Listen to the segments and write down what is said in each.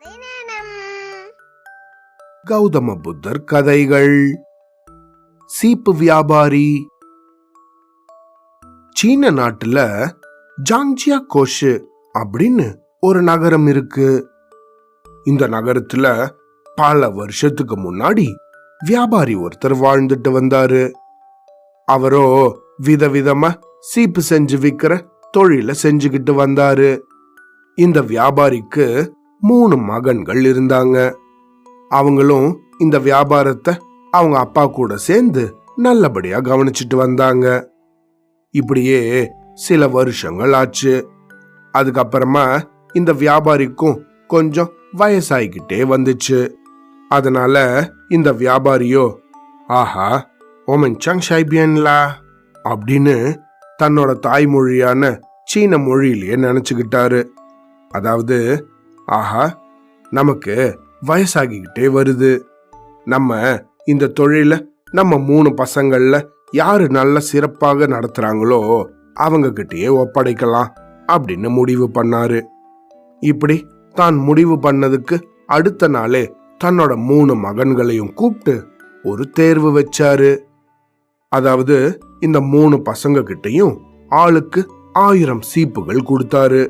கதை நேரம். கௌதம புத்தர் கதைகள். சீப்பு வியாபாரி. சீன நாட்டுல ஜாங்ஜியா கோஷு அப்படின்னு ஒரு நகரம் இருக்கு. இந்த நகரத்துல பல வருஷத்துக்கு முன்னாடி வியாபாரி ஒருத்தர் வாழ்ந்துட்டு வந்தாரு. அவரோ விதவிதமா சீப்பு செஞ்சு விக்கிற தொழில செஞ்சுக்கிட்டு வந்தாரு. இந்த வியாபாரிக்கு 3 மகன்கள் இருந்தாங்க. அவங்களும் இந்த வியாபாரத்தை அவங்க அப்பா கூட சேர்ந்து நல்லபடியா கவனிச்சுட்டு வந்தாங்க. இப்படியே சில வருஷங்கள் ஆச்சு. அதுக்கப்புறமா இந்த வியாபாரிக்கும் கொஞ்சம் வயசாகிக்கிட்டே வந்துச்சு. அதனால இந்த வியாபாரியோ ஆஹா ஓமன் சங் ஷைபியன்லா அப்படின்னு தன்னோட தாய்மொழியான சீன மொழியிலேயே நினைச்சுக்கிட்டாரு. அதாவது ஆஹா நமக்கு வயசாகிக்கிட்டே வருது, நம்ம இந்த தொழில நம்ம 3 பசங்கள்ல யாரு நல்ல சிறப்பாக நடத்துறாங்களோ அவங்க கிட்டயே ஒப்படைக்கலாம் அப்படின்னு முடிவு பண்ணாரு. இப்படி தான் முடிவு பண்ணதுக்கு அடுத்த நாளே தன்னோட 3 மகன்களையும் கூப்பிட்டு ஒரு தேர்வு வச்சாரு. அதாவது இந்த 3 பசங்க கிட்டையும் ஆளுக்கு 1000 சீப்புகள் கொடுத்தாரு.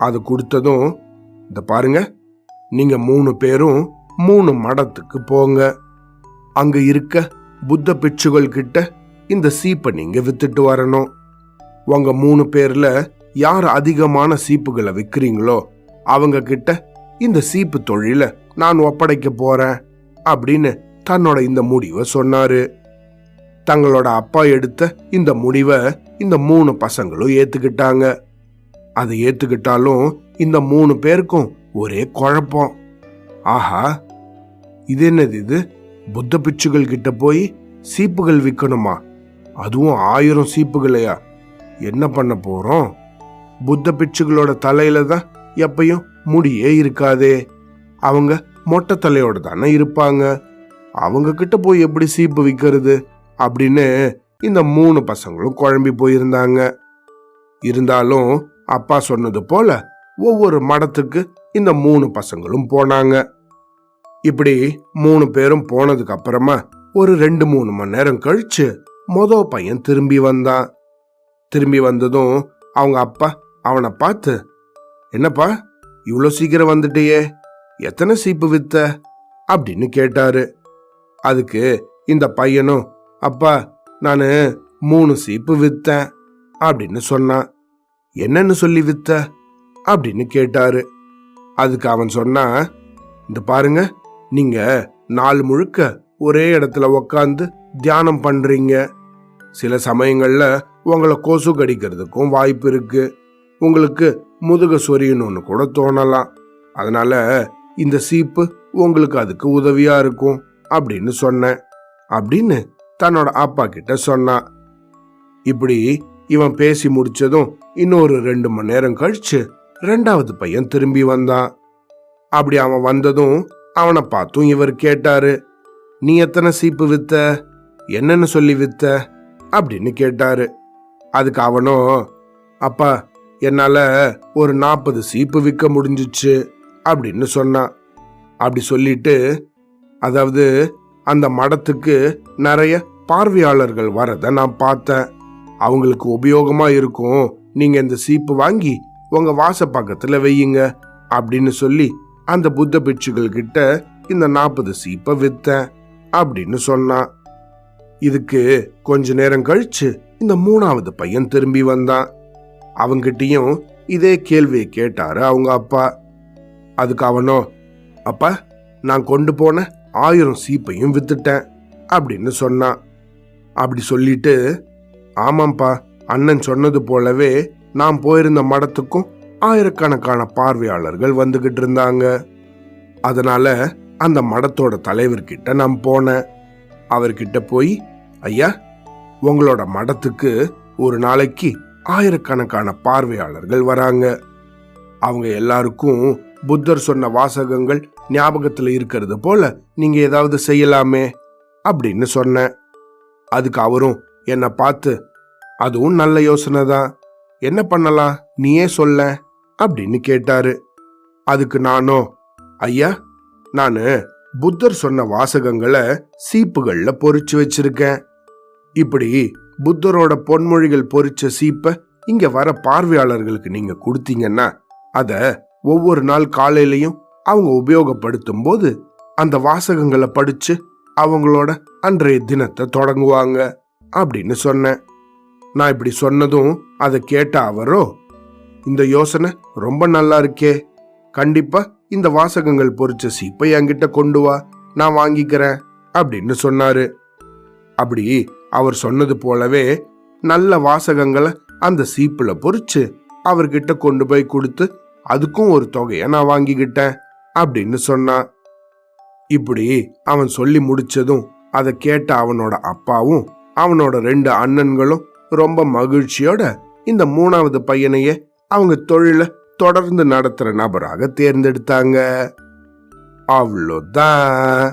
அது கொடுத்ததும் இந்த பாருங்க, நீங்க 3 பேரும் 3 மடத்துக்கு போங்க. அங்க இருக்க புத்த பிட்சுகள் கிட்ட இந்த சீப்பை நீங்க வித்துட்டு வரணும். உங்க 3 பேர்ல யார் அதிகமான சீப்புகளை விற்கிறீங்களோ அவங்க கிட்ட இந்த சீப்பு தொழில நான் ஒப்படைக்க போறேன் அப்படின்னு தன்னோட இந்த முடிவை சொன்னாரு. தங்களோட அப்பா எடுத்த இந்த முடிவை இந்த 3 பசங்களும் ஏத்துக்கிட்டாங்க. அதை ஏத்துக்கிட்டாலும் இந்த 3 பேருக்கும் ஒரே குழப்பம். ஆஹா இது என்னது, இது புத்த பிட்சுகள் கிட்ட போய் சீப்புகள் விற்கணுமா, அதுவும் 1000 சீப்புகளையா? என்ன பண்ண போறோம்? புத்த பிட்சுகளோட தலையில தான் எப்பயும் முடியே இருக்காதே, அவங்க மொட்டை தலையோட தானே இருப்பாங்க, அவங்க கிட்ட போய் எப்படி சீப்பு விற்கிறது அப்படின்னு இந்த 3 பசங்களும் குழம்பி போயிருந்தாங்க. இருந்தாலும் அப்பா சொன்னது போல ஒவ்வொரு மடத்துக்கு இந்த 3 பசங்களும் போனாங்க. இப்படி 3 பேரும் போனதுக்கு அப்புறமா ஒரு 2-3 மணி நேரம் கழிச்சு பையன் திரும்பி வந்தான். திரும்பி வந்ததும் அவங்க அப்பா அவனை பார்த்து, என்னப்பா இவ்வளோ சீக்கிரம் வந்துட்டியே, எத்தனை சீப்பு வித்த அப்படின்னு கேட்டாரு. அதுக்கு இந்த பையனும், அப்பா நானு 3 சீப்பு வித்தேன் அப்படின்னு சொன்னான். என்னன்னு சொல்லி வித்த அப்படின்னு கேட்டாரு. அதுக்கு அவன் சொன்னா, இந்த பாருங்க, நீங்க நாள் முழுக்க ஒரே இடத்துல உக்காந்து தியானம் பண்றீங்க. சில சமயங்கள்ல உங்களை கொசு கடிக்கிறதுக்கும் வாய்ப்பு இருக்கு, உங்களுக்கு முதுக சொரியணும்னு கூட தோணலாம். அதனால இந்த சீப்பு உங்களுக்கு அதுக்கு உதவியா இருக்கும் அப்படின்னு சொன்னேன் அப்படின்னு தன்னோட அப்பா கிட்ட சொன்னான். இப்படி இவன் பேசி முடிச்சதும் இன்னொரு 2 மணி நேரம் கழிச்சு 2வது பையன் திரும்பி வந்தான். அப்படி அவன் வந்ததும் அவனை பார்த்தும் இவர் கேட்டாரு, நீ எத்தனை சீப்பு வித்த, என்னன்னு சொல்லி வித்த அப்படின்னு கேட்டாரு. அதுக்கு அவனும், அப்பா என்னால ஒரு 40 சீப்பு விற்க முடிஞ்சிச்சு அப்படின்னு சொன்னான். அப்படி சொல்லிட்டு, அதாவது அந்த மடத்துக்கு நிறைய பார்வையாளர்கள் வரத நான் பார்த்தேன், அவங்களுக்கு உபயோகமா இருக்கும், நீங்க இந்த சீப்பு வாங்கி உங்க வாச பக்கத்துல வையுங்க அப்படின்னு சொல்லி அந்த புத்த பிட்சுகள் கிட்ட இந்த 40 சீப்பை வித்தேன் அப்படின்னு சொன்னான். இதுக்கு கொஞ்ச நேரம் கழிச்சு இந்த 3வது பையன் திரும்பி வந்தான். அவங்கிட்டையும் இதே கேள்வியை கேட்டாரு அவங்க அப்பா. அதுக்கு அவனோ, அப்பா நான் கொண்டு போன 1000 சீப்பையும் வித்துட்டேன் அப்படின்னு சொன்னான். அப்படி சொல்லிட்டு, ஆமாம்பா, அண்ணன் சொன்னது போலவே நான் போயிருந்த மடத்துக்கும் ஆயிரக்கணக்கான பார்வையாளர்கள் வந்துகிட்டு இருந்தாங்க. அதனால அந்த மடத்தோட தலைவர்கிட்ட நான் போனேன். அவர்கிட்ட போய், ஐயா உங்களோட மடத்துக்கு ஒரு நாளைக்கு ஆயிரக்கணக்கான பார்வையாளர்கள் வராங்க, அவங்க எல்லாருக்கும் புத்தர் சொன்ன வாசகங்கள் ஞாபகத்துல இருக்கிறது போல நீங்க ஏதாவது செய்யலாமே அப்படின்னு சொன்னேன். அதுக்கு அவரும் என்னை பார்த்து, அதுவும் நல்ல யோசனை தான், என்ன பண்ணலாம் நீயே சொல்ல அப்படின்னு கேட்டாரு. அதுக்கு நானோ, ஐயா, நானு புத்தர் சொன்ன வாசகங்களை சீப்புகள்ல பொறிச்சு வச்சிருக்கேன். இப்படி புத்தரோட பொன்மொழிகள் பொறிச்ச சீப்பை இங்க வர பார்வையாளர்களுக்கு நீங்க கொடுத்தீங்கன்னா அத ஒவ்வொரு நாள் காலையிலையும் அவங்க உபயோகப்படுத்தும் போது அந்த வாசகங்களை படிச்சு அவங்களோட அன்றைய தினத்தை தொடங்குவாங்க அப்படின்னு சொன்னேன். நான் இப்படி சொன்னதும் அதை கேட்ட அவரோ, இந்த யோசனை ரொம்ப நல்லா இருக்கே, கண்டிப்பா இந்த வாசகங்கள் பொறிச்ச சீப்பை என்கிட்ட கொண்டு வா, நான் வாங்கிக்கிறேன் அப்படின்னு சொன்னாரு. அப்படி அவர் சொன்னது போலவே நல்ல வாசகங்களை அந்த சீப்புல பொறிச்சு அவர்கிட்ட கொண்டு போய் கொடுத்து அதுக்கும் ஒரு தொகையை நான் வாங்கிக்கிட்டேன் அப்படின்னு சொன்னான். இப்படி அவன் சொல்லி முடிச்சதும் அதை கேட்ட அவனோட அப்பாவும் அவனோட 2 அண்ணன்களும் ரொம்ப மகிழ்ச்சியோட இந்த 3வது பையனையே அவங்க தொழிலை தொடர்ந்து நடத்துற நபராக தேர்ந்தெடுத்தாங்க. அவ்வளோதான்.